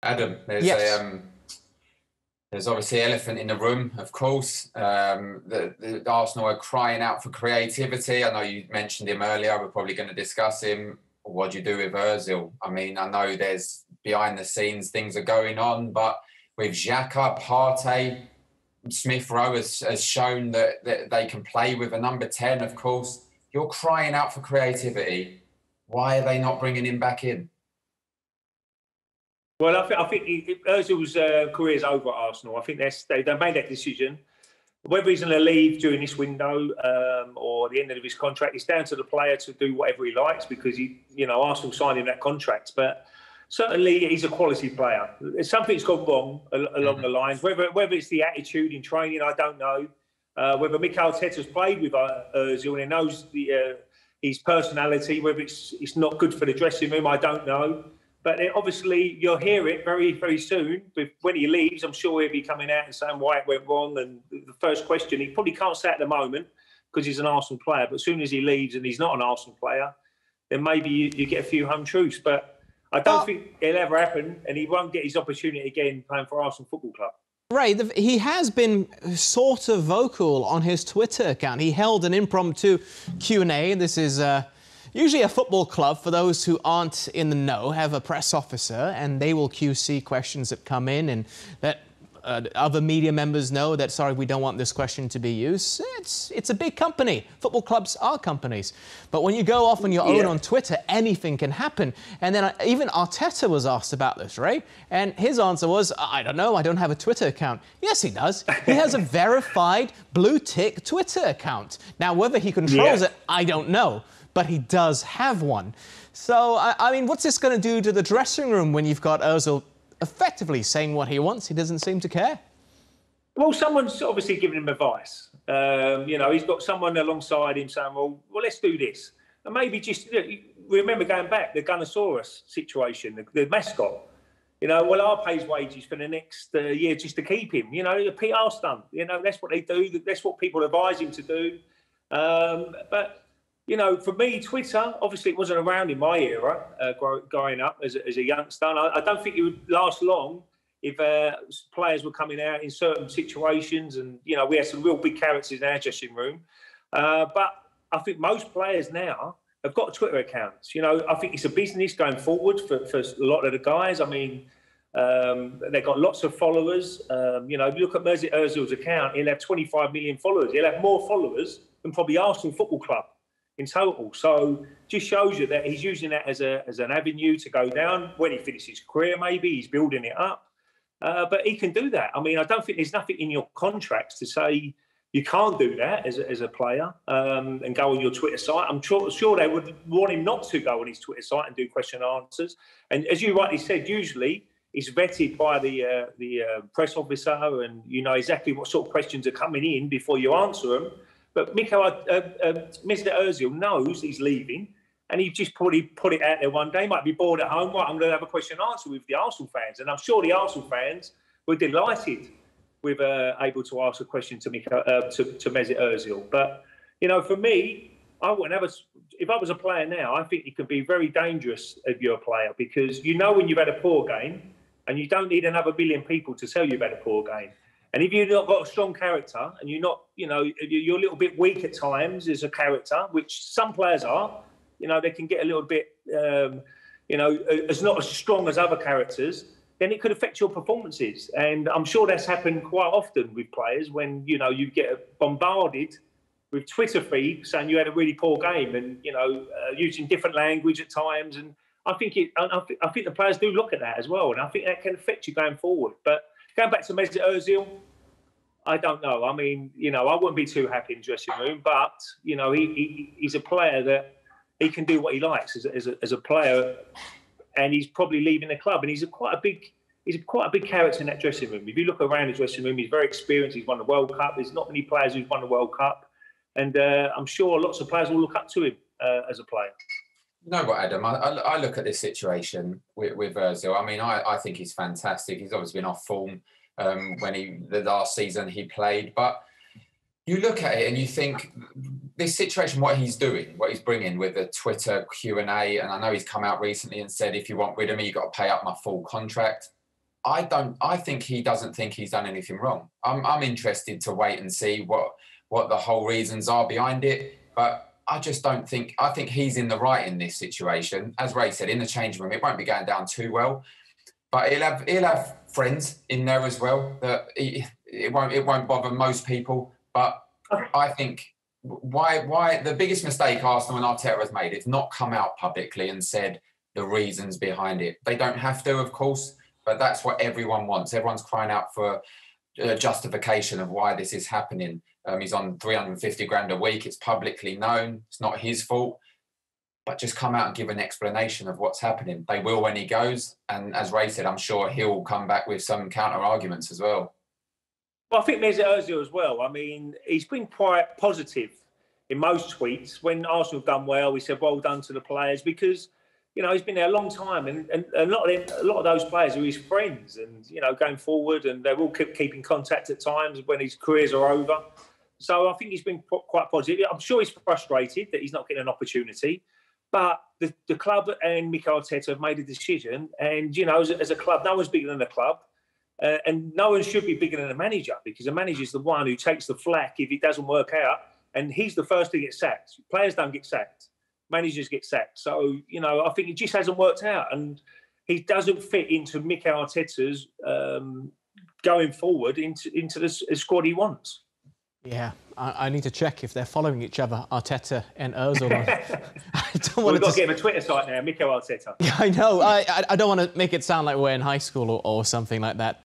Adam, Yes. there's obviously an elephant in the room, of course. The Arsenal are crying out for creativity. I know you mentioned him earlier. We're probably going to discuss him. What do you do with Ozil? I mean, I know there's behind the scenes things are going on, but with Xhaka, Partey, Smith Rowe has shown that they can play with a number 10, of course. You're crying out for creativity. Why are they not bringing him back in? Well, I think Ozil's career's over at Arsenal. I think they made that decision. Whether he's going to leave during this window or the end of his contract, it's down to the player to do whatever he likes because Arsenal signed him that contract. But certainly, he's a quality player. Something's gone wrong along the lines. Whether it's the attitude in training, I don't know. Whether Mikel Arteta's played with Ozil and he knows his personality, whether it's not good for the dressing room, I don't know. But obviously, you'll hear it very, very soon. When he leaves, I'm sure he'll be coming out and saying why it went wrong. And the first question, he probably can't say at the moment because he's an Arsenal player. But as soon as he leaves and he's not an Arsenal player, then maybe you get a few home truths. But I don't think it'll ever happen, and he won't get his opportunity again playing for Arsenal Football Club. Ray, he has been sort of vocal on his Twitter account. He held an impromptu Q&A. This is usually a football club, for those who aren't in the know, have a press officer, and they will QC questions that come in and that other media members know that, sorry, we don't want this question to be used. It's a big company. Football clubs are companies. But when you go off on your own on Twitter, anything can happen. And then even Arteta was asked about this, right? And his answer was, I don't know, I don't have a Twitter account. Yes, he does. He has a verified blue-tick Twitter account. Now, whether he controls it, I don't know. But he does have one. So, I mean, what's this going to do to the dressing room when you've got Ozil effectively saying what he wants? He doesn't seem to care. Well, someone's obviously giving him advice. He's got someone alongside him saying, well, let's do this. And maybe just, remember going back, the Gunnosaurus situation, the mascot. I'll pay his wages for the next year just to keep him. The PR stunt. That's what they do. That's what people advise him to do. But for me, Twitter, obviously it wasn't around in my era, growing up as a youngster. And I don't think it would last long if players were coming out in certain situations. And, we had some real big characters in our dressing room. But I think most players now have got Twitter accounts. I think it's a business going forward for a lot of the guys. I mean, they've got lots of followers. If you look at Mesut Ozil's account, he'll have 25 million followers. He'll have more followers than probably Arsenal Football Club in total. So just shows you that he's using that as an avenue to go down. When he finishes his career, maybe he's building it up. But he can do that. I mean, I don't think there's nothing in your contracts to say you can't do that as a player and go on your Twitter site. I'm sure they would want him not to go on his Twitter site and do question and answers. And as you rightly said, usually it's vetted by the press officer, and you know exactly what sort of questions are coming in before you answer them. But Mr. Ozil knows he's leaving, and he just put it out there one day. He might be bored at home. Right, I'm going to have a question and answer with the Arsenal fans. And I'm sure the Arsenal fans were delighted with able to ask a question to Mesut Ozil. But, for me, I wouldn't have if I was a player now, I think it could be very dangerous if you're a player, because when you've had a poor game, and you don't need another million people to tell you you've had a poor game. And if you've not got a strong character and you're not, you're a little bit weak at times as a character, which some players are, they can get a little bit, as not as strong as other characters, then it could affect your performances. And I'm sure that's happened quite often with players when, you get bombarded with Twitter feeds saying you had a really poor game and, using different language at times. And I think the players do look at that as well. And I think that can affect you going forward. But going back to Mesut Ozil, I don't know. I mean, I wouldn't be too happy in the dressing room, but, he's a player that he can do what he likes as a player, and he's probably leaving the club. And he's quite a big character in that dressing room. If you look around the dressing room, he's very experienced. He's won the World Cup. There's not many players who've won the World Cup. And I'm sure lots of players will look up to him as a player. You know what, Adam? I look at this situation with Ozil. I mean, I think he's fantastic. He's obviously been off form the last season he played. But you look at it and you think this situation, what he's doing, what he's bringing with the Twitter Q&A, and I know he's come out recently and said, if you want rid of me, you've got to pay up my full contract. I think he doesn't think he's done anything wrong. I'm interested to wait and see what the whole reasons are behind it. But I just don't think, I think he's in the right in this situation. As Ray said, in the changing room, it won't be going down too well. But he'll have friends in there as well. That it won't bother most people. But I think why the biggest mistake Arsenal and Arteta has made is not come out publicly and said the reasons behind it. They don't have to, of course, but that's what everyone wants. Everyone's crying out for justification of why this is happening. He's on 350 grand a week. It's publicly known. It's not his fault. But just come out and give an explanation of what's happening. They will when he goes. And as Ray said, I'm sure he'll come back with some counter arguments as well. Well, I think Mesut Ozil as well. I mean, he's been quite positive in most tweets. When Arsenal have done well, he said, well done to the players, because, you know, he's been there a long time, and a lot of those players are his friends, and, you know, going forward, and they will keep in contact at times when his careers are over. So I think he's been quite positive. I'm sure he's frustrated that he's not getting an opportunity, but the club and Mikel Arteta have made a decision, and, you know, as a club, no one's bigger than the club. And no one should be bigger than a manager, because a manager is the one who takes the flak if it doesn't work out, and he's the first to get sacked. Players don't get sacked. Managers get sacked. So, you know, I think it just hasn't worked out, and he doesn't fit into Mikel Arteta's going forward into the squad he wants. Yeah, I need to check if they're following each other, Arteta and Ozil. We've got to get him a Twitter site now, Mikel Arteta. Yeah, I know. I don't want to make it sound like we're in high school or something like that.